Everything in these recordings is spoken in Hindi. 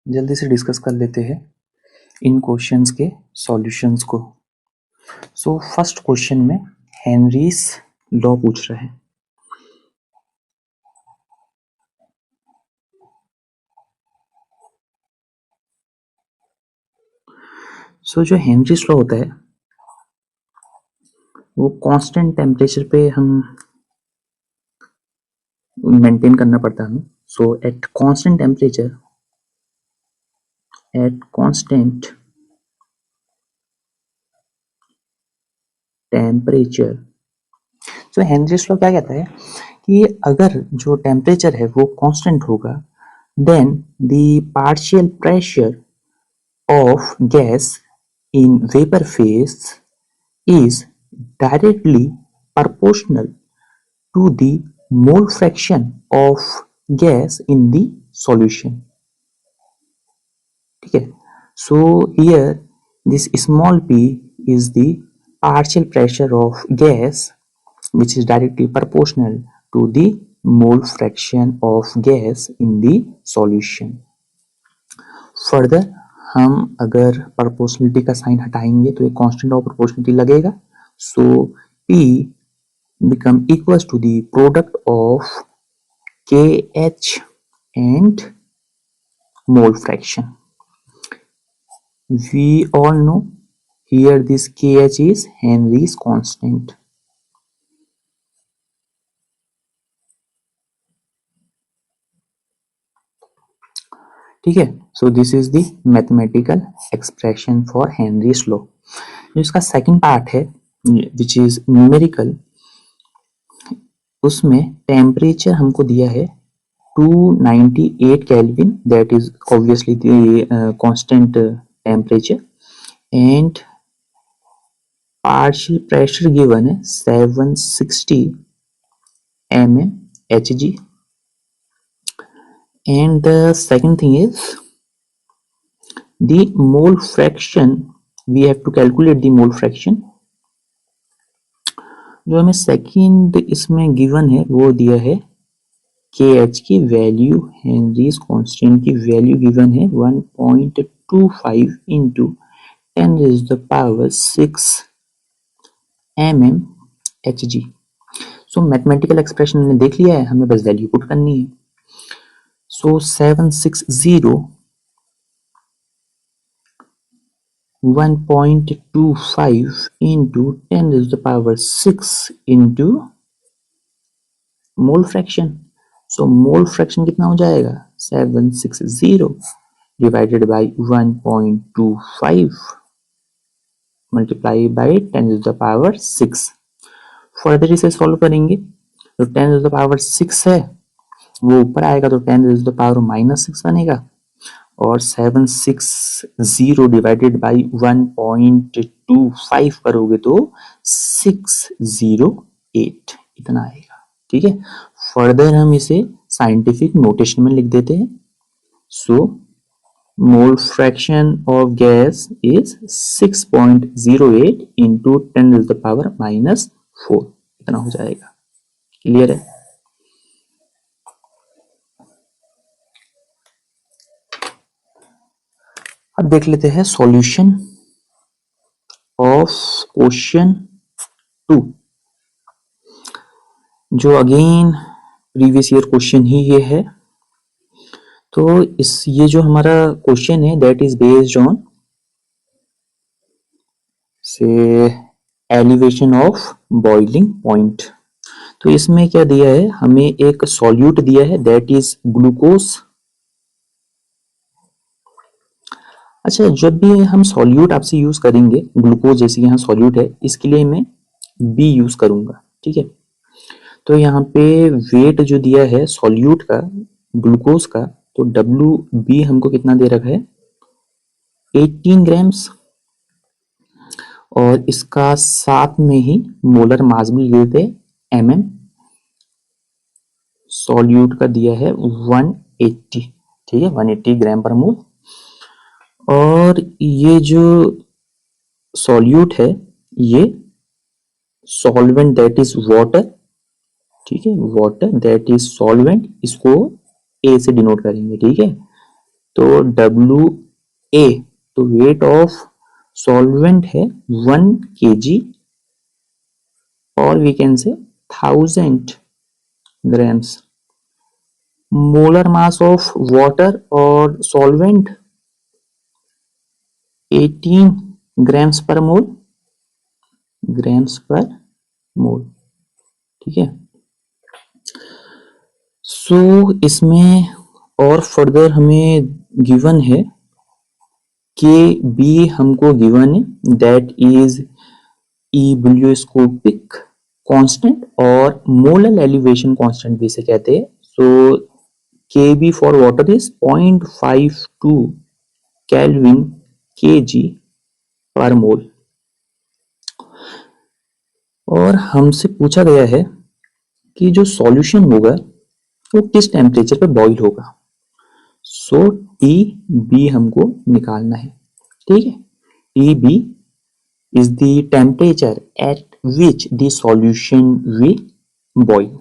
जल्दी से डिस्कस कर लेते हैं इन क्वेश्चंस के सॉल्यूशंस को। सो फर्स्ट क्वेश्चन में हेनरीज लॉ पूछ रहा है। सो जो हेनरीज लॉ होता है वो कांस्टेंट टेम्परेचर पे हम मेंटेन करना पड़ता है हमें। So at constant temperature so Henry's law क्या कहता है कि अगर जो टेम्परेचर है वो कांस्टेंट होगा then the partial pressure of gas in vapor phase is directly proportional to the mole fraction of gas in the solution. ठीक है, so here this small p is the partial pressure of gas which is directly proportional to the mole fraction of gas in the solution. Further हम अगर प्रोपोर्शनलिटी का साइन हटाएंगे तो एक कांस्टेंट ऑफ प्रोपोर्शनलिटी लगेगा। सो P become equals to the product of KH and mole fraction. We all know here this KH is Henry's constant. ठीक है, so this is the mathematical expression for Henry's law. जो इसका सेकंड पार्ट है विच इज न्यूमेरिकल, उसमें टेम्परेचर हमको दिया है 298 kelvin, that is obviously the constant temperature, and partial pressure given है 760 mm Hg, and the second thing is the mole fraction. We have to calculate the mole fraction. जो हमें सेकंड इसमें गिवन है वो दिया है KH की वैल्यू, हेनरीज कांस्टेंट की वैल्यू गिवन है 1.25 into 10 raised to the power 6 mm Hg. So mathematical expression हमने देख लिया है, हमें बस वैल्यू पुट करनी है। सो 760 1.25 into 10 raised to the power 6 into mole fraction. So mole fraction कितना हो जाएगा 760 divided by 1.25 multiply by 10 to the power 6। Further इसे सॉल्व करेंगे तो 10 टू द पावर 6 है वो ऊपर आएगा तो 10 टू द पावर -6 बनेगा, और 760 डिवाइडेड बाई 1.25 करोगे तो 608 इतना आएगा। ठीक है, फर्दर हम इसे साइंटिफिक नोटेशन में लिख देते हैं। So mole fraction of gas is 6.08 into 10 to the power -4 इतना हो जाएगा। क्लियर है? अब देख लेते हैं सॉल्यूशन ऑफ क्वेश्चन 2, जो अगेन प्रीवियस ईयर क्वेश्चन ही ये है। तो ये जो हमारा क्वेश्चन है दैट इज बेस्ड ऑन से एलिवेशन ऑफ बॉइलिंग पॉइंट। तो इसमें क्या दिया है, हमें एक सॉल्यूट दिया है दैट इज ग्लूकोज। अच्छा, जब भी हम सॉल्यूट आपसे यूज करेंगे, ग्लूकोज जैसे यहाँ सॉल्यूट है, इसके लिए मैं बी यूज करूंगा। ठीक है, तो यहाँ पे वेट जो दिया है सॉल्यूट का ग्लूकोज का, तो डब्ल्यू बी हमको कितना दे रखा है 18 ग्राम्स, और इसका साथ में ही मोलर मास भी देते mm। सॉल्यूट का दिया है 180, ठीक है 180 ग्राम पर मोल, और ये जो सॉल्यूट है ये सॉल्वेंट दैट इज वाटर। ठीक है, वाटर दैट इज सॉल्वेंट, इसको ए से डिनोट करेंगे। ठीक है, तो WA, तो वेट ऑफ सॉल्वेंट है 1 kg और we can say 1000 grams. Molar mass of water और सॉल्वेंट 18 ग्राम्स पर मोल, ठीक है। सो इसमें और फर्दर हमें गिवन है के बी हमको गिवन है दैट इज इबुलियोस्कोपिक कांस्टेंट और मोलर एलिवेशन कांस्टेंट भी इसे कहते हैं। So K B for water is 0.52 kelvin kg per मोल। और हमसे पूछा गया है कि जो सॉल्यूशन होगा वो किस टेम्परेचर पे बॉईल होगा। सो टी बी हमको निकालना है, ठीक है। T B is the temperature at which the solution will boil.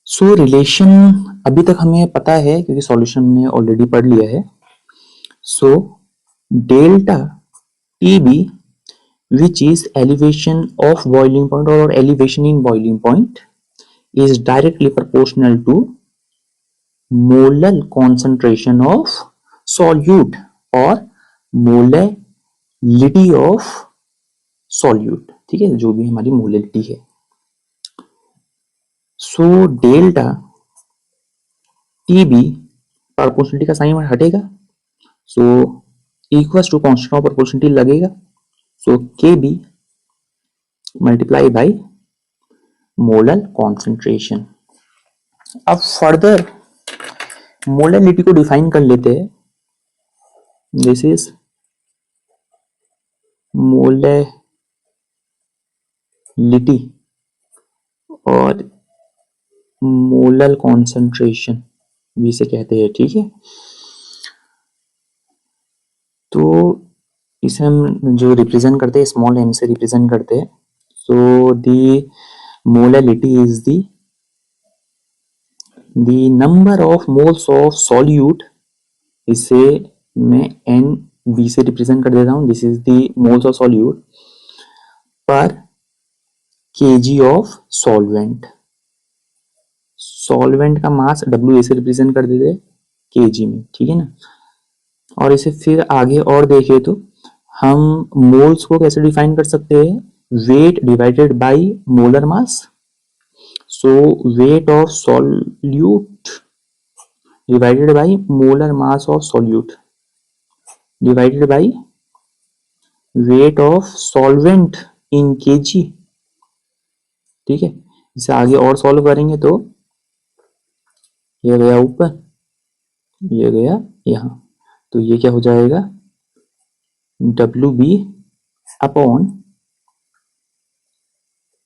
So relation अभी तक हमें पता है क्योंकि सॉल्यूशन हमने ऑलरेडी पढ़ लिया है। So delta T B which is elevation of boiling point or elevation in boiling point is directly proportional to molar concentration of solute or molality of solute, ठीक है, जो भी हमारी मोलैलिटी है। So delta T B proportionality का साइन हटेगा, so equals to constant of proportionality लगेगा। So K B multiply by molar concentration. अब फर्दर मोलैलिटी को डिफाइन कर लेते हैं। दिस इज मोलैलिटी और मोलर कॉन्सेंट्रेशन भी इसे कहते हैं, ठीक है। तो इसे हम जो रिप्रेजेंट करते हैं स्मॉल एम से रिप्रेजेंट करते हैं। So the molality is the number of moles of solute, इसे मैं एन बी से रिप्रेजेंट कर देता हूँ। This is the moles of solute पर केजी ऑफ सॉल्वेंट। सॉल्वेंट का मास डब्ल्यू ए से रिप्रेजेंट कर देते केजी में, ठीक है ना। और इसे फिर आगे और देखें तो हम मोल्स को कैसे डिफाइन कर सकते हैं, weight divided by molar mass. So weight of solute divided by molar mass of solute divided by weight of solvent in KG, ठीक है। इसे आगे और सॉल्व करेंगे तो ये गया ऊपर, ये गया यहां, तो ये क्या हो जाएगा W B upon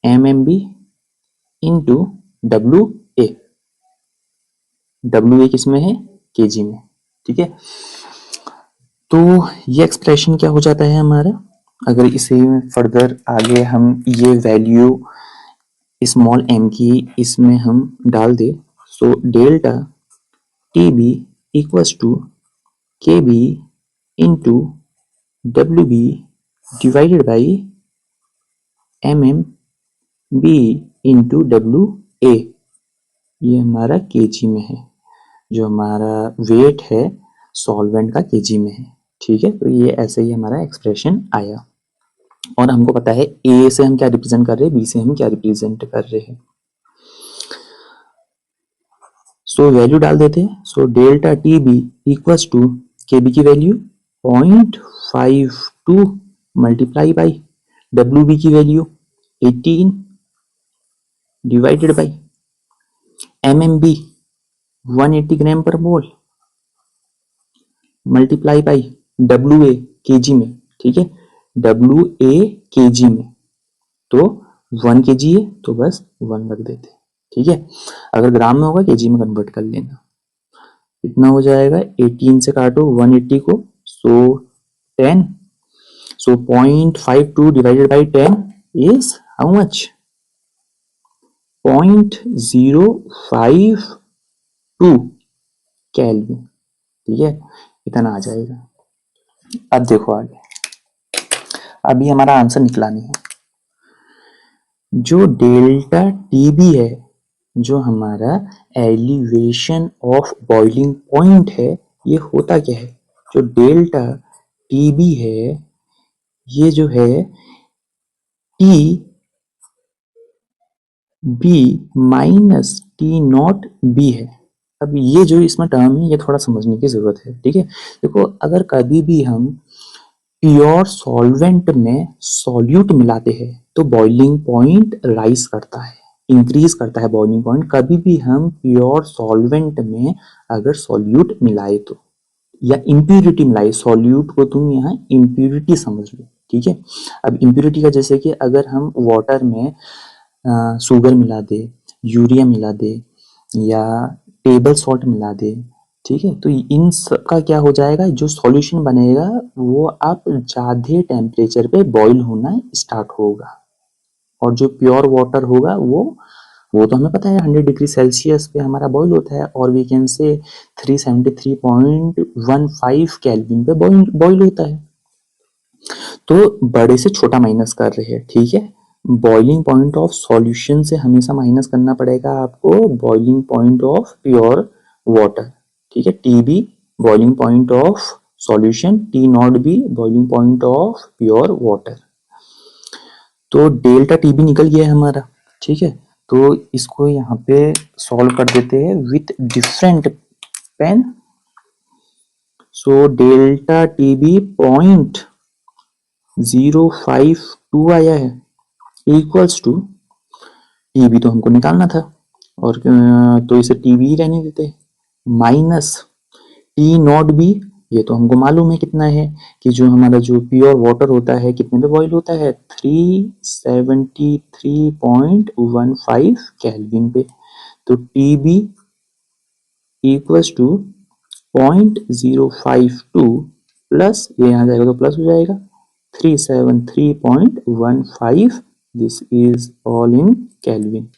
M M B into W A. W A किसमें है, केजी में, ठीक है। तो ये एक्सप्रेशन क्या हो जाता है हमारा, अगर इसे फर्दर आगे हम ये वैल्यू स्मॉल एम की इसमें हम डाल दे। So delta T B equals to K B into W B divided by M M B into W A. ये हमारा केजी में है, जो हमारा वेट है सॉल्वेंट का केजी में है, ठीक है। तो ये ऐसे ही हमारा एक्सप्रेशन आया और हमको पता है ए से हम क्या रिप्रेजेंट कर रहे हैं, बी से हम क्या रिप्रेजेंट कर रहे हैं। सो वैल्यू डाल देते हैं। So delta T B equals to K B की value 0.52 multiply by W B की value 18 divided by M M B 180 gram per mole multiply by W A KG में, ठीक है। डब्ल्यू ए केजी में तो 1 केजी है तो बस 1 रख देते, ठीक है। अगर ग्राम में होगा केजी में कन्वर्ट कर लेना। इतना हो जाएगा, 18 से काटो 180 को, सो 10। सो 0.52 divided by 10 is how much, 0.052 kelvin. ठीक है, इतना आ जाएगा। अब देखो आगे, अभी हमारा आंसर निकला नहीं है। जो डेल्टा टीबी है, जो हमारा एलिवेशन ऑफ बॉइलिंग पॉइंट है, ये होता क्या है? जो डेल्टा टीबी है, ये जो है T B minus T nought B है। अब ये जो इसमें टर्म है, ये थोड़ा समझने की जरूरत है। ठीक है, देखो अगर कभी भी हम प्योर सॉल्वेंट में सॉल्यूट मिलाते हैं तो बॉइलिंग पॉइंट राइज करता है, इंक्रीज करता है बॉइलिंग पॉइंट। कभी भी हम प्योर सॉल्वेंट में अगर सॉल्यूट मिलाए तो, या इम्प्यूरिटी मिलाए, सॉल्यूट को तुम यहाँ इम्प्यूरिटी समझ लो। ठीक है, अब इम्प्यूरिटी का जैसे कि अगर हम वाटर में शुगर मिला दे, यूरिया मिला दे, या टेबल सॉल्ट मिला दे, ठीक है, तो इन सब का क्या हो जाएगा, जो सॉल्यूशन बनेगा वो आप ज़्यादा टेम्परेचर पे बॉईल होना स्टार्ट होगा। और जो प्योर वाटर होगा वो तो हमें पता है 100 डिग्री सेल्सियस पे हमारा बॉईल होता है, और वी कैन से 373.15 केल्विन पे बॉईल होता है। तो बड़े से छोटा माइनस कर रहे हैं। ठीक है, बॉइलिंग पॉइंट ऑफ सॉल्यूशन से हमेशा माइनस करना पड़ेगा आपको boiling point of pure water. ठीक है, T B boiling point of solution, T nought B boiling point of pure water. तो डेल्टा टी बी निकल गया है हमारा। ठीक है, तो इसको यहाँ पे सॉल्व कर देते हैं with different pen. So delta T B 0.052 आया है, इक्वल्स टू, टीबी तो हमको निकालना था, और तो इसे टीबी ही रहने देते, माइनस टी नॉट बी, ये तो हमको मालूम है कितना है, कि जो हमारा जो प्योर वाटर होता है कितने पे बॉईल होता है, 373.15 केल्विन पे। तो टीबी इक्वल्स टू 0.052 प्लस, ये यहाँ जाएगा तो प्लस हो जाएगा 373.15, this is all in Kelvin.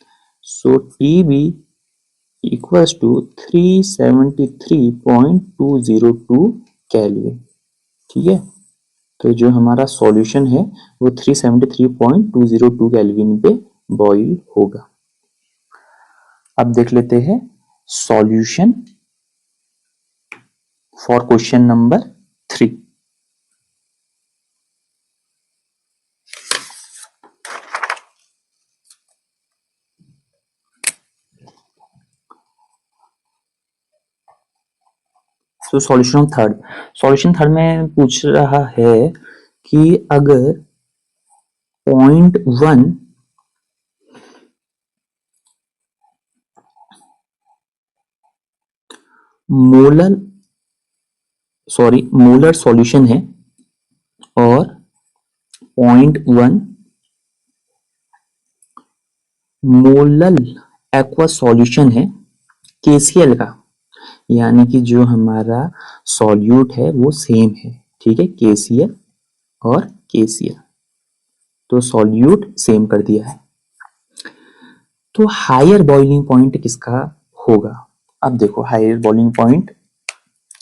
So TB equals to 373.202 Kelvin. ठीक है, तो जो हमारा सॉल्यूशन है वो 373.202 केल्विन पे बॉईल होगा। अब देख लेते हैं सॉल्यूशन फॉर क्वेश्चन नंबर 3। तो सॉल्यूशन थर्ड में पूछ रहा है कि अगर 0.1 मोलर सॉल्यूशन है और 0.1 मोलल एक्वा सॉल्यूशन है केसीएल का, यानी कि जो हमारा सॉल्यूट है वो सेम है। ठीक है, केसीएल और केसीएल, तो सॉल्यूट सेम कर दिया है। तो हायर बॉइलिंग पॉइंट किसका होगा? अब देखो हायर बॉइलिंग पॉइंट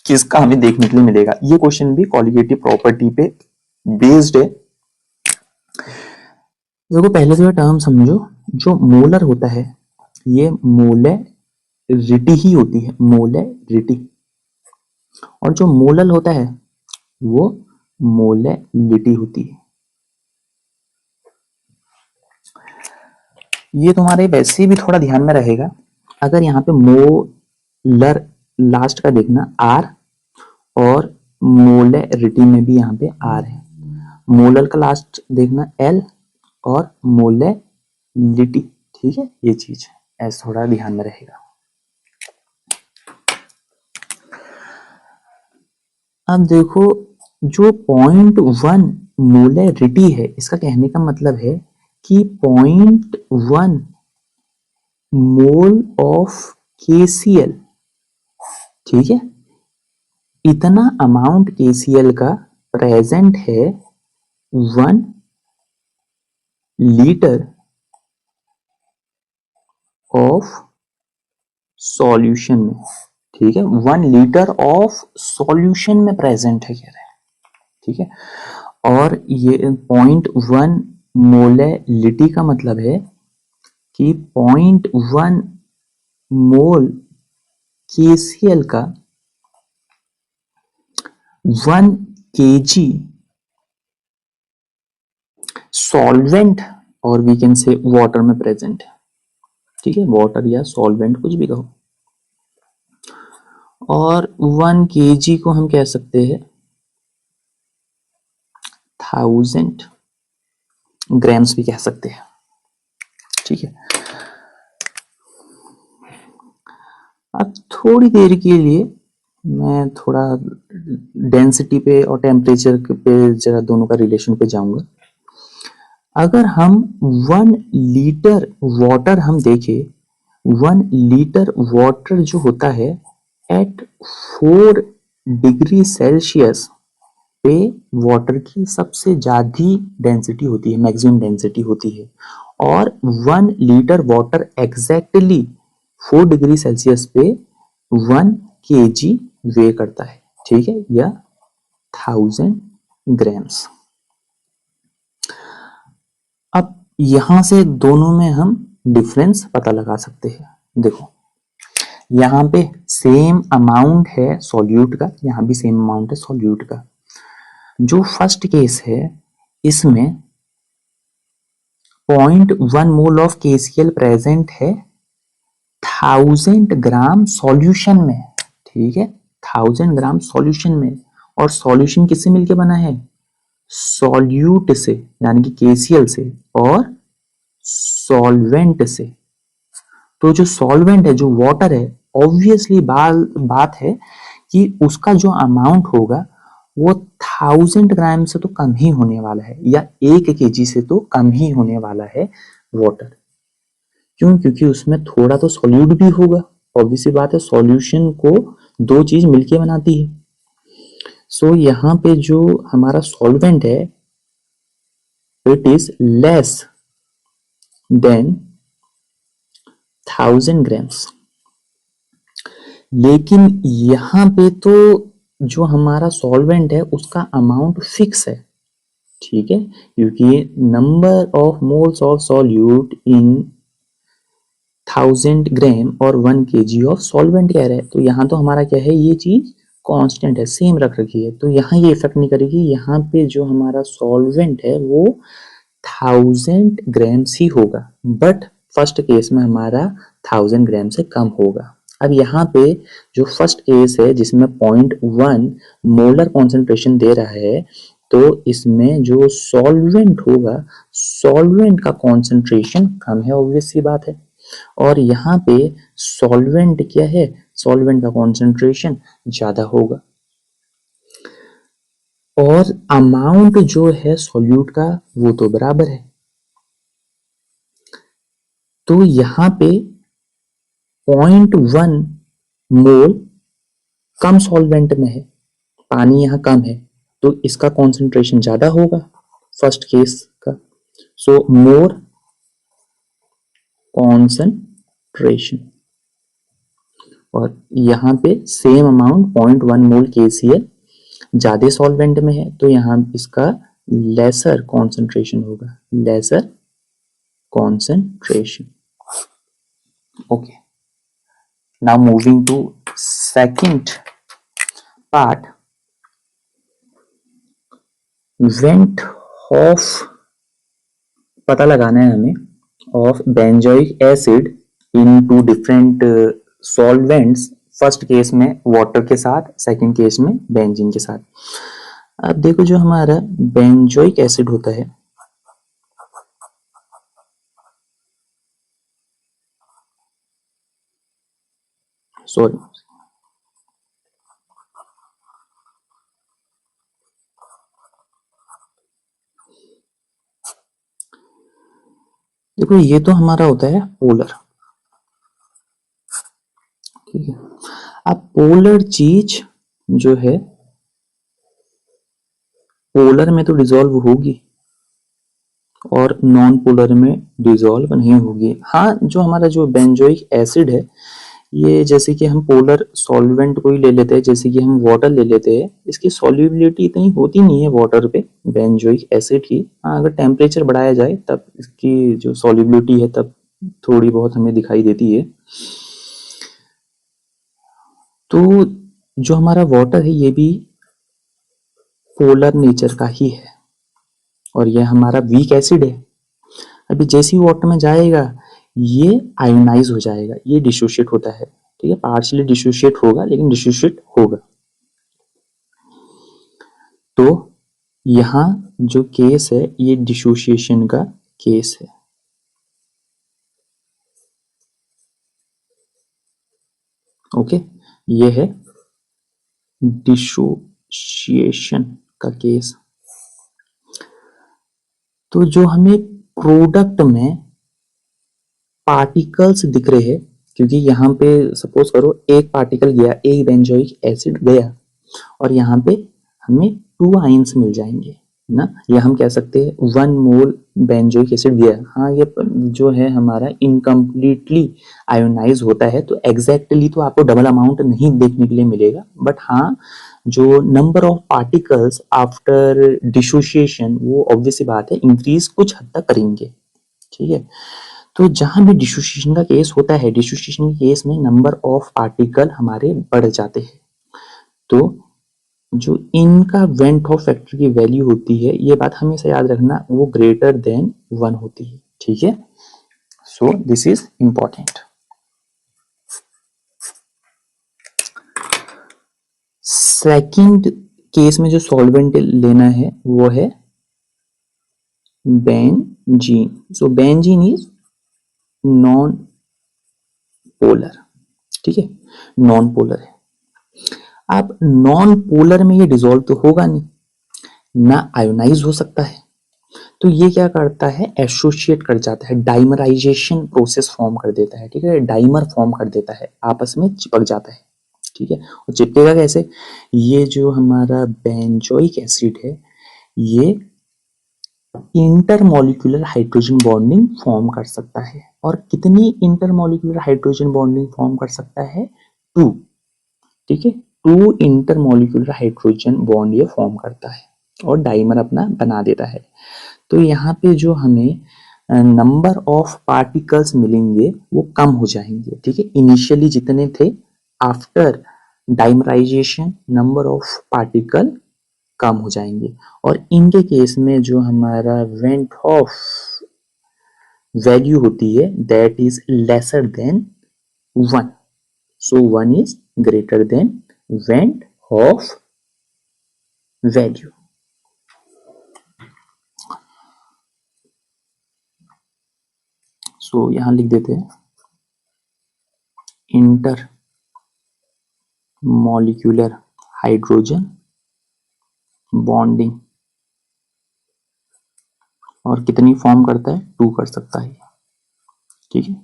किसका हमें देखने के लिए मिलेगा। ये क्वेश्चन भी क्वालिटेटिव प्रॉपर्टी पे बेस्ड है। देखो पहले तो टर्म समझो, जो मोलर होता है ये मोलैरिटी ही होती है, मोलैरिटी, और जो मोलल होता है वो मोलैलिटी होती है। ये तुम्हारे वैसे भी थोड़ा ध्यान में रहेगा, अगर यहाँ पे मोलर लास्ट का देखना आर, और मोलैरिटी में भी यहाँ पे आर है, मोलर का लास्ट देखना एल, और मोलैलिटी। ठीक है, ये चीज ऐसा थोड़ा ध्यान में रहेगा। अब देखो जो 0.1 मोलैरिटी है, इसका कहने का मतलब है कि 0.1 मोल ऑफ KCl, ठीक है, इतना अमाउंट KCl का प्रेजेंट है 1 लीटर ऑफ सॉल्यूशन में। ठीक है, 1 लीटर ऑफ सॉल्यूशन में प्रेजेंट है कह रहे हैं, ठीक है। और ये 0.1 मोलैलिटी का मतलब है कि 0.1 मोल KCl का 1 kg सॉल्वेंट और वी कैन से वाटर में प्रेजेंट है, ठीक है, वाटर या सॉल्वेंट कुछ भी कहो। और 1 kg को हम कह सकते हैं 1000 ग्राम्स भी कह सकते हैं, ठीक है। अब थोड़ी देर के लिए मैं थोड़ा डेंसिटी पे और टेम्परेचर पे जरा दोनों का रिलेशन पे जाऊंगा। अगर हम 1 लीटर वाटर हम देखें, 1 लीटर वाटर जो होता है एट 4 डिग्री सेल्सियस पे वाटर की सबसे ज्यादा डेंसिटी होती है, मैक्सिमम डेंसिटी होती है। और 1 litre water exactly 4 degree Celsius पे 1 kg वे करता है, ठीक है, या 1000 ग्राम्स। अब यहां से दोनों में हम डिफरेंस पता लगा सकते हैं। देखो यहाँ पे सेम अमाउंट है सॉल्यूट का, यहाँ भी सेम अमाउंट है सॉल्यूट का। जो फर्स्ट केस है इसमें 0.1 मोल ऑफ KCl प्रेजेंट है 1000 ग्राम सॉल्यूशन में, ठीक है, 1000 ग्राम सॉल्यूशन में। और सॉल्यूशन किससे मिलके बना है? सॉल्यूट से, यानी कि KCl से और सॉल्वेंट से। तो जो सॉल्वेंट है, जो वाटर है, ऑब्वियसली बात है कि उसका जो अमाउंट होगा वो 1000 ग्राम से तो कम ही होने वाला है, या 1 kg से तो कम ही होने वाला है वाटर। क्यों? क्योंकि उसमें थोड़ा तो सॉल्यूट भी होगा, ऑब्वियसली बात है, सॉल्यूशन को दो चीज मिलके बनाती है। सो यहाँ पे जो हमारा सॉल्वेंट है it is less than 1000 grams. लेकिन यहाँ पे तो जो हमारा सॉल्वेंट है उसका अमाउंट फिक्स है, ठीक है, क्योंकि number of moles of solute in 1000 ग्राम और 1 kg ऑफ सॉल्वेंट कह रहे हैं। तो यहाँ तो हमारा क्या है, ये चीज कांस्टेंट है, सेम रख रखी है, तो यहाँ ये इफेक्ट नहीं करेगी। यहाँ पे जो हमारा सॉल्वेंट है वो 1000 ग्राम्स ही होगा, बट फर्स्ट केस में हमारा 1000 ग्राम से कम होगा। अब यहाँ पे जो फर्स्ट केस है जिसमें 0.1 मोलर कॉन्सेंट्रेशन दे रहा है, तो इसमें जो सॉल्वेंट होगा, सॉल्वेंट का कॉन्सेंट्रेशन कम है, ऑब्वियस सी बात है। और यहाँ पे सॉल्वेंट क्या है, सॉल्वेंट का कॉन्सेंट्रेशन ज्यादा होगा। और अमाउंट जो है सॉल्यूट का वो तो बराबर है। तो यहाँ पे 0.1 मोल कम सॉल्वेंट में है, पानी यहाँ कम है, तो इसका कॉन्सेंट्रेशन ज्यादा होगा फर्स्ट केस का। So more concentration. और यहाँ पे सेम अमाउंट 0.1 मोल KCl ज्यादा सॉल्वेंट में है, तो यहाँ इसका लेसर कॉन्सेंट्रेशन होगा, lesser concentration. Okay, now moving to second part, van't Hoff पता लगाना है हमें of benzoic acid in two different solvents. First case में वाटर के साथ, सेकंड केस में बेंजीन के साथ। अब देखो जो हमारा बेंजोइक एसिड होता है, सॉरी देखो ये तो हमारा होता है पोलर, ठीक है। अब पोलर चीज जो है पोलर में तो डिसॉल्व होगी और नॉन पोलर में डिसॉल्व नहीं होगी। हाँ, जो हमारा जो बेंजोइक एसिड है ये जैसे कि हम पोलर सॉल्वेंट को ही ले लेते हैं, जैसे कि हम वाटर ले लेते हैं, इसकी सॉल्युबिलिटी इतनी होती नहीं है वाटर पे, बेंजोइक एसिड की। हाँ, अगर टेम्परेचर बढ़ाया जाए तब इसकी जो सॉल्युबिलिटी है तब थोड़ी बहुत हमें दिखाई देती है। तो जो हमारा वाटर है ये भी पोलर नेचर का ही है और यह हमारा वीक एसिड है। अभी जैसे ही वाटर में जाएगा ये आयोनाइज हो जाएगा, ये डिसोशिएट होता है, ठीक है, पार्शियली डिसोशिएट होगा लेकिन डिसोशिएट होगा। तो यहाँ जो केस है ये डिसोसिएशन का केस है। ओके, ये है डिसोसिएशन का केस। तो जो हमें प्रोडक्ट में पार्टिकल्स दिख रहे हैं, क्योंकि यहाँ पे सपोज करो एक पार्टिकल गया, एक बेंजोइक एसिड गया और यहाँ पे हमें 2 आयंस मिल जाएंगे ना, या हम कह सकते हैं 1 मोल बेंजोइक एसिड गया। हाँ, ये जो है हमारा इनकम्प्लीटली आयोनाइज होता है, तो एग्जैक्टली तो आपको डबल अमाउंट नहीं देखने के लिए मिलेगा, बट हाँ जो number of particles after dissociation वो ऑब्वियस बात है इंक्रीज कुछ हद तक करेंगे। ठीक है, तो जहां भी डिसोसिएशन का केस होता है, डिसोसिएशन के केस में नंबर ऑफ पार्टिकल हमारे बढ़ जाते हैं। तो जो इनका वेंट हॉफ फैक्टर की वैल्यू होती है, ये बात हमेशा याद रखना, वो ग्रेटर देन 1 होती है। ठीक है, so this is important. Second case में जो सॉल्वेंट लेना है वो है benzene. So benzene is non polar. ठीक है, नॉन पोलर है। अब नॉन पोलर में ये डिसॉल्व तो होगा नहीं, ना आयोनाइज हो सकता है, तो ये क्या करता है, एसोसिएट कर जाता है, डाइमराइजेशन प्रोसेस फॉर्म कर देता है। ठीक है, डाइमर फॉर्म कर देता है, आपस में चिपक जाता है। ठीक है, और चिपकेगा कैसे, ये जो हमारा बेंजोइक एसिड है ये इंटरमॉलिक्यूलर हाइड्रोजन बॉन्डिंग फॉर्म कर सकता है। और कितनी इंटरमॉलिक्यूलर हाइड्रोजन बॉन्डिंग फॉर्म कर सकता है, 2। ठीक है, 2 इंटरमॉलिक्यूलर हाइड्रोजन बॉन्ड ये फॉर्म करता है और डाइमर अपना बना देता है। तो यहाँ पे जो हमें नंबर ऑफ पार्टिकल्स मिलेंगे वो कम हो जाएंगे। ठीक है, इनिशियली जितने थे, after dimerization number of particle कम हो जाएंगे। और इनके केस में जो हमारा वेंट ऑफ वैल्यू होती है that is lesser than 1। So 1 is greater than van't Hoff value. So यहां लिख देते हैं इंटर मॉलिक्यूलर हाइड्रोजन बॉन्डिंग, और कितनी फॉर्म करता है, 2 कर सकता है। ठीक है,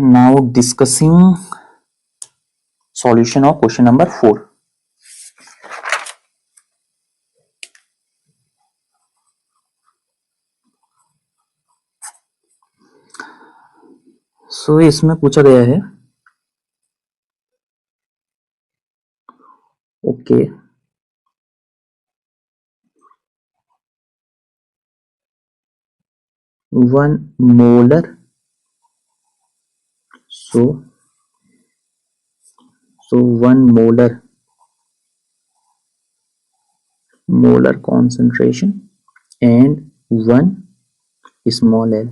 now discussing solution of question number 4। सो इसमें पूछा गया है, okay, 1 molar, so 1 molar concentration and 1 small l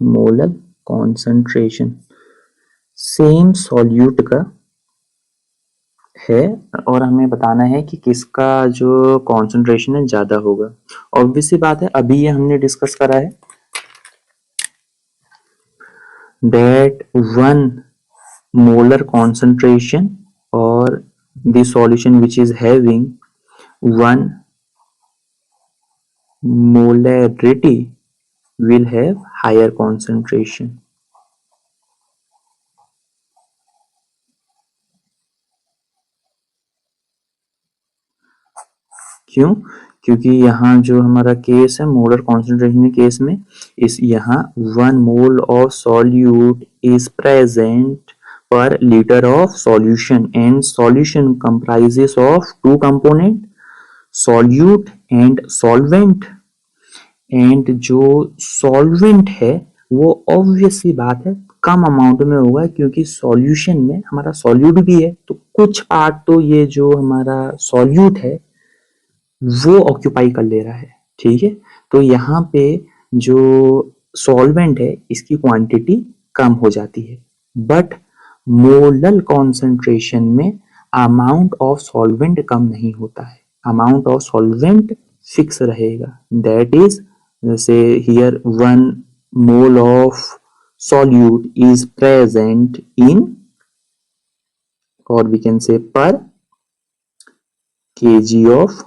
molar concentration same solute का है, और हमें बताना है कि किसका जो कॉन्सेंट्रेशन है ज्यादा होगा। ऑब्वियस सी बात है, अभी ये हमने डिस्कस करा है that 1 molar concentration or the solution which is having 1 molarity will have higher concentration। क्यों? क्योंकि यहाँ जो हमारा केस है मोलर कॉन्सेंट्रेशन के केस में इस यहाँ 1 mole of solute is present per liter of solution and solution comprises of two component solute and solvent and जो solvent है वो obvious सी बात है कम अमाउंट में होगा क्योंकि सॉल्यूशन में हमारा सॉल्यूट भी है तो कुछ पार्ट तो ये जो हमारा सॉल्यूट है वो ऑक्यूपाई कर ले रहा है। ठीक है, तो यहाँ पे जो सॉल्वेंट है इसकी क्वांटिटी कम हो जाती है बट मोलल कॉन्सेंट्रेशन में अमाउंट ऑफ सॉल्वेंट कम नहीं होता है, अमाउंट ऑफ सॉल्वेंट फिक्स रहेगा। दैट इज से here 1 mole of solute is present in or we can say per kg of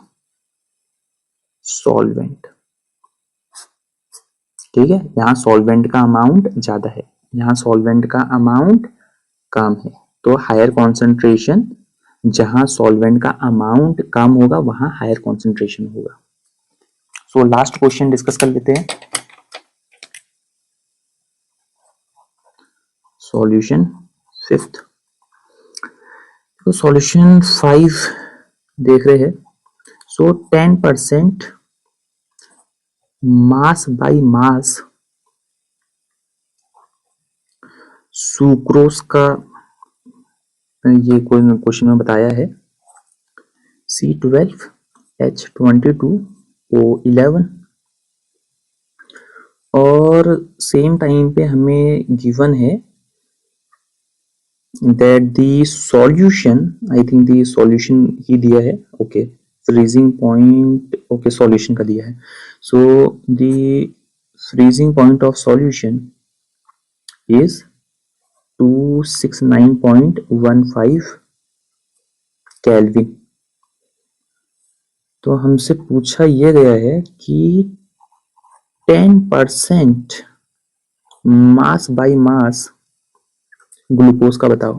solvent। ठीक है, यहाँ सॉल्वेंट का अमाउंट ज्यादा है, यहाँ सॉल्वेंट का अमाउंट कम है, तो हायर कॉन्सेंट्रेशन जहां सॉल्वेंट का अमाउंट कम होगा वहां हायर कॉन्सेंट्रेशन होगा। सो लास्ट क्वेश्चन डिस्कस कर लेते हैं। सॉल्यूशन 5th, तो सॉल्यूशन 5 देख रहे हैं। सो 10% मास बाय मास सुक्रोज का ये कोई क्वेश्चन में बताया है C12H22O11 और सेम टाइम पे हमें गिवन है that the solution, I think the solution ही दिया है, okay, freezing point, okay, solution का दिया है। so the freezing point of solution is 269.15 kelvin. तो हमसे पूछा यह गया है कि 10% मास बाय मास ग्लूकोज का बताओ।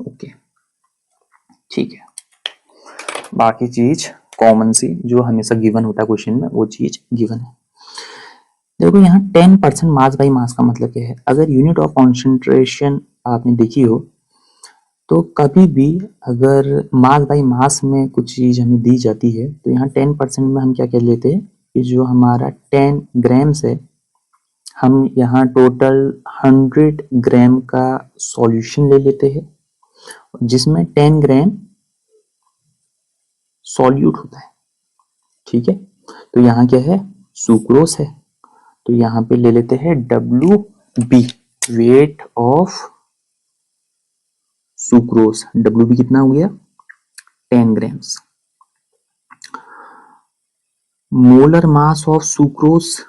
ओके ठीक है, बाकी चीज कॉमन सी जो हमेशा गिवन होता है क्वेश्चन में वो चीज गिवन है। देखो यहाँ 10% मास बाय मास का मतलब क्या है, अगर यूनिट ऑफ कॉन्सेंट्रेशन आपने देखी हो तो कभी भी अगर मास बाय मास में कुछ चीज हमें दी जाती है तो यहाँ 10% में हम क्या कह लेते हैं कि जो हमारा 10 ग्राम्स है हम यहाँ टोटल 100 ग्राम का सॉल्यूशन ले लेते हैं जिसमें 10 ग्राम सॉल्यूट होता है। ठीक है, तो यहाँ क्या है सुक्रोज है, तो यहाँ पे ले लेते हैं WB weight of sucrose. WB कितना हो गया 10 grams. Molar mass of sucrose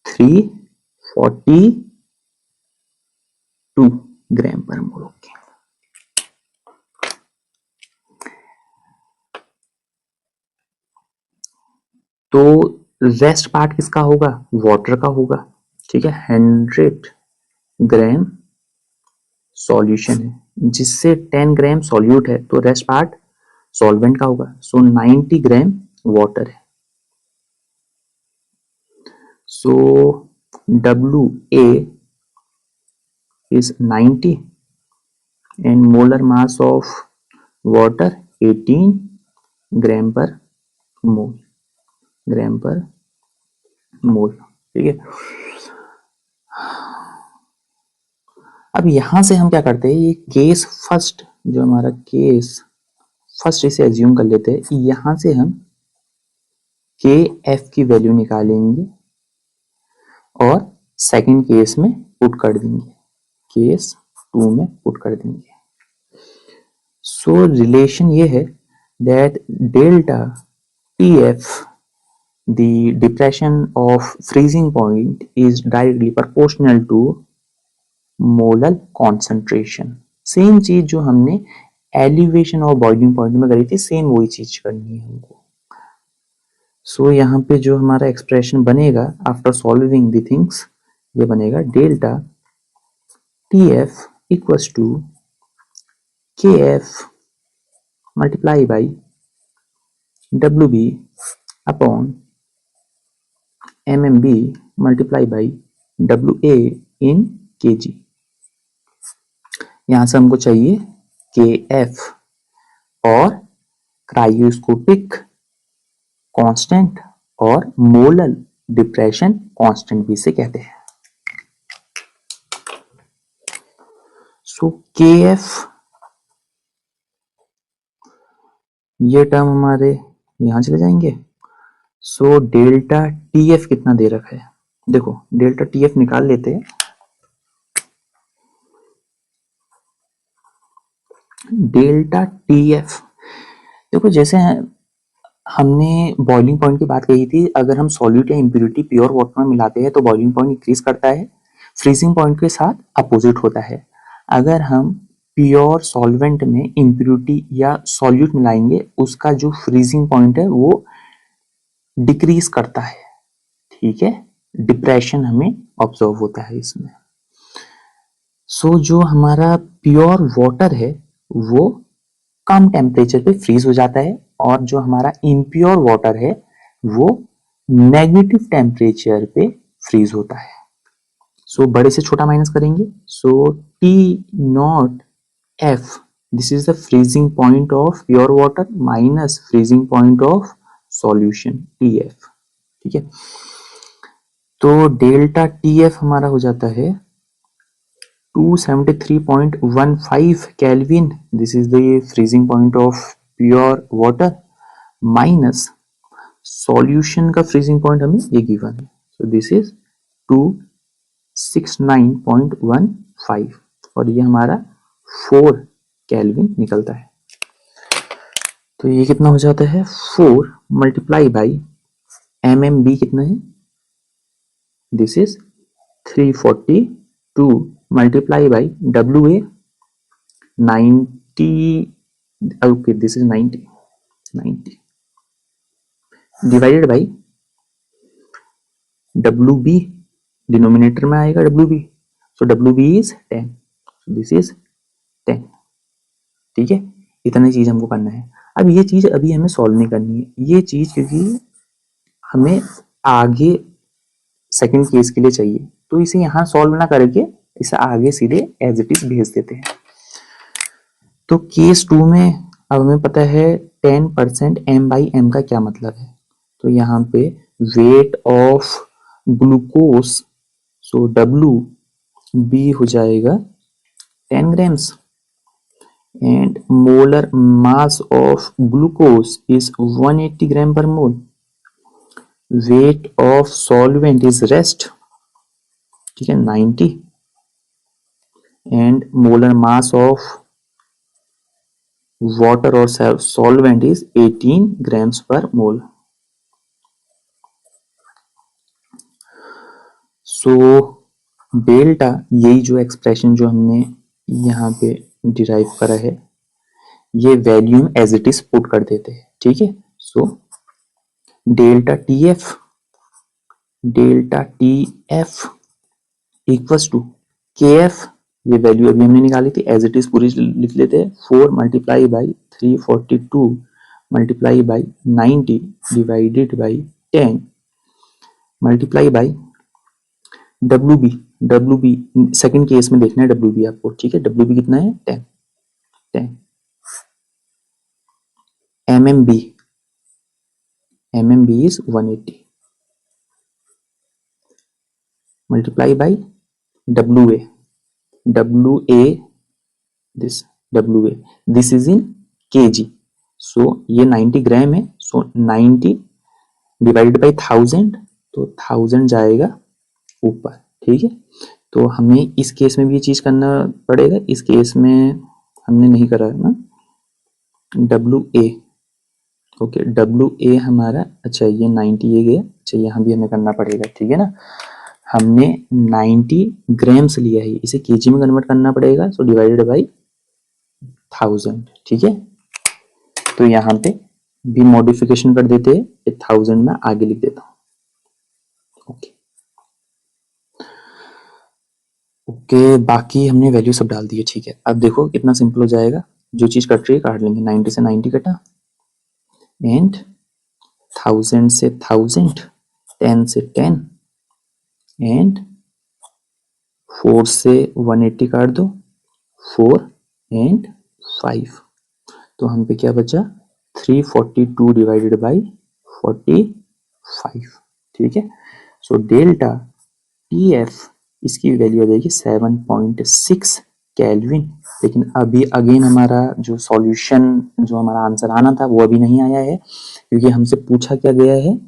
342 gram per मोल। तो रेस्ट पार्ट किसका होगा वाटर का होगा। ठीक है, 100 ग्राम सॉल्यूशन है जिससे 10 ग्राम सॉल्यूट है तो रेस्ट पार्ट सॉल्वेंट का होगा। सो 90 ग्राम वाटर है। सो WA is 90 and molar mass of water 18 gram per mole, gram per मोल। ठीक है, अब यहां से हम क्या करते हैं ये केस फर्स्ट जो हमारा केस फर्स्ट इसे एज्यूम कर लेते हैं, यहां से हम KF की वैल्यू निकालेंगे और सेकंड केस में पुट कर देंगे, केस 2 में पुट कर देंगे। सो रिलेशन ये है that delta TF the depression of freezing point is directly proportional to molar concentration। Same चीज जो हमने एलिवेशन और बॉइलिंग पॉइंट में करी थी सेम वही चीज करनी है हमको। सो यहाँ पे जो हमारा एक्सप्रेशन बनेगा आफ्टर सॉल्विंग द थिंग्स ये बनेगा delta TF equals to KF multiply by WB upon MMB multiply by WA in kg। यहां से हमको चाहिए KF और क्रायोस्कोपिक कांस्टेंट और मोलर डिप्रेशन कांस्टेंट भी इसे कहते हैं। सो KF ये टर्म हमारे यहां चले जाएंगे। सो डेल्टा TF कितना दे रखा है, देखो डेल्टा TF निकाल लेते हैं। डेल्टा TF देखो, जैसे हमने बॉइलिंग पॉइंट की बात कही थी, अगर हम सॉल्यूट या इम्प्योरिटी प्योर वाटर में मिलाते हैं तो बॉइलिंग पॉइंट इंक्रीज करता है, फ्रीजिंग पॉइंट के साथ अपोजिट होता है। अगर हम प्योर सॉल्वेंट में इम्प्योरिटी या सॉल्यूट मिलाएंगे, उसका जो फ्रीजिंग पॉइंट है वो डिक्रीज करता है, ठीक है, डिप्रेशन हमें ऑब्जर्व होता है इसमें। सो जो हमारा प्योर वाटर है वो कम टेम्परेचर पे फ्रीज हो जाता है, और जो हमारा इम्प्योर वाटर है वो नेगेटिव टेम्परेचर पे फ्रीज होता है। सो बड़े से छोटा माइनस करेंगे, सो T0F this is the freezing point of pure water minus freezing point of solution TF, ठीक है। तो डेल्टा TF हमारा हो जाता है 273.15 kelvin, this is the freezing point of pure water, minus solution का फ्रीजिंग पॉइंट हमें ये गिवन है, सो दिस इज 269.15 और ये हमारा 4 केल्विन निकलता है। तो ये कितना हो जाता है 4 मल्टीप्लाई बाई MMB कितना है, this is 342 multiply by WA 90, okay this is 90 divided by WB, denominator में आएगा WB, so WB is 10, so this is 10, ठीक है। इतना चीज हमको करना है। अब ये चीज अभी हमें सॉल्व नहीं करनी है, ये चीज क्योंकि हमें आगे सेकंड केस के लिए चाहिए, तो इसे यहां सॉल्व ना करके इसे आगे सीधे एज इट इज भेज देते हैं। तो केस 2 में अब हमें पता है 10% M/M का क्या मतलब है, तो यहाँ पे weight of glucose, so WB हो जाएगा 10 grams and molar mass of glucose is 180 gram per mole, weight of solvent is rest, ठीक है 90, and molar mass of water और solvent is 18 grams per mole. So delta, यही जो एक्सप्रेशन जो हमने यहाँ पे डिराइव करा है, ये value as it is put कर देते हैं, ठीक है। So delta TF equals to KF, ये वैल्यू अभी हमने निकाली थी, एज इट इज पूरी लिख लेते हैं, 4 multiply by 342 multiply by 90 divided by 10 multiply by WB second case में देखना है WB आपको, ठीक है। WB कितना है 10 MMB is 180 multiply by WA this is in kg, so ये 90 ग्राम है, so 90 डिवाइडेड बाई 1000, तो 1000 जाएगा ऊपर, ठीक है। तो हमें इस केस में भी ये चीज करना पड़ेगा, इस केस में हमने नहीं करा है ना, WA, ओके WA हमारा, अच्छा ये 90 ये गया, अच्छा यहाँ भी हमें करना पड़ेगा, ठीक है ना। हमने 90 ग्राम्स लिया है, इसे केजी में कन्वर्ट करना पड़ेगा, सो डिवाइडेड बाई 1000, ठीक है। तो यहाँ पे भी मॉडिफिकेशन कर देते हैं, 1000 में आगे लिख देता हूँ, ओके बाकी हमने वैल्यू सब डाल दी है, ठीक है। अब देखो कितना सिंपल हो जाएगा, जो चीज कट रही है काट लेंगे, 90 से 90 कटा, एंड 1000 से 1000, 10 से 10, एंड 4 से 180 काट दो, 4 एंड 5, तो हम पे क्या बचा 342 डिवाइडेड बाई 45, ठीक है। सो डेल्टा टी एफ इसकी वैल्यू आ जाएगी 7.6 केल्विन। लेकिन अभी अगेन हमारा जो सॉल्यूशन, जो हमारा आंसर आना था वो अभी नहीं आया है, क्योंकि हमसे पूछा क्या गया है,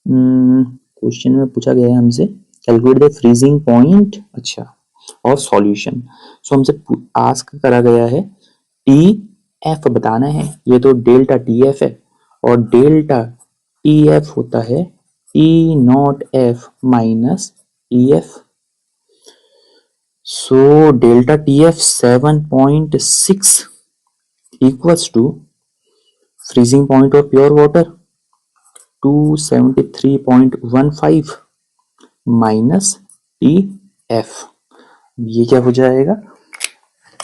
क्वेश्चन में पूछा गया है हमसे कैलकुलेट द फ्रीजिंग पॉइंट, अच्छा, और सॉल्यूशन। सो हमसे आस्क करा गया है टी एफ बताना है, ये तो डेल्टा टी एफ है, और डेल्टा टी एफ होता है T not F minus T F. So delta T F 7.6 equals to freezing point of pure water 273.15 minus T F. ये क्या हो जाएगा,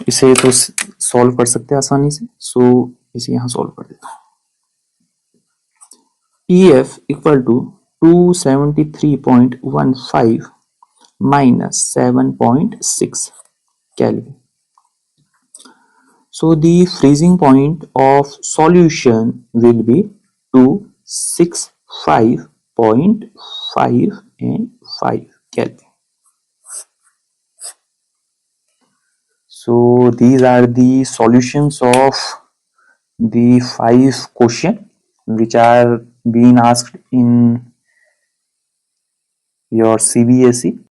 इसे तो सॉल्व कर सकते हैं आसानी से, सो इसे यहां सॉल्व कर देता हूं। T F equal to 273.15 minus 7.6 Kelvin. So the freezing point of solution will be 265.5 and 5 Kelvin. So these are the solutions of the 5 questions which are being asked in your CBSE.